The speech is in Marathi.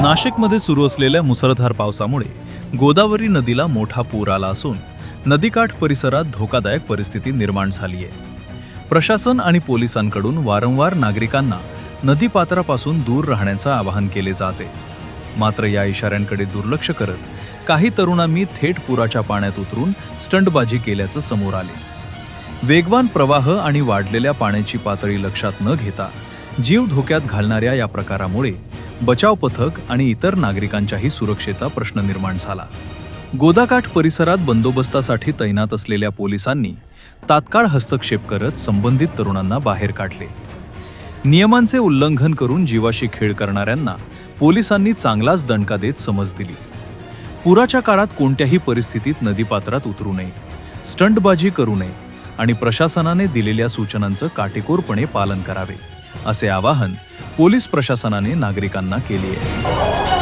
नाशिकमध्ये सुरू असलेल्या मुसळधार पावसामुळे गोदावरी नदीला मोठा पूर आला असून नदीकाठ परिसरात धोकादायक परिस्थिती निर्माण झाली आहे. प्रशासन आणि पोलिसांकडून वारंवार नागरिकांना नदीपात्रापासून दूर राहण्याचं आवाहन केले जाते. मात्र या इशाऱ्यांकडे दुर्लक्ष करत काही तरुणांनी थेट पुराच्या पाण्यात उतरून स्टंटबाजी केल्याचं समोर आले. वेगवान प्रवाह आणि वाढलेल्या पाण्याची पातळी लक्षात न घेता जीव धोक्यात घालणाऱ्या या प्रकारामुळे बचाव पथक आणि इतर नागरिकांच्याही सुरक्षेचा प्रश्न निर्माण झाला. गोदाकाठ परिसरात बंदोबस्तासाठी तैनात असलेल्या पोलिसांनी तात्काळ हस्तक्षेप करत संबंधित तरुणांना बाहेर काढले. नियमांचे उल्लंघन करून जीवाशी खेळ करणाऱ्यांना पोलिसांनी चांगलाच दणका देत समज दिली. पुराच्या काळात कोणत्याही परिस्थितीत नदीपात्रात उतरू नये, स्टंटबाजी करू नये आणि प्रशासनाने दिलेल्या सूचनांचं काटेकोरपणे पालन करावे, असे आवाहन पोलीस प्रशासनाने नागरिकांना केले आहे.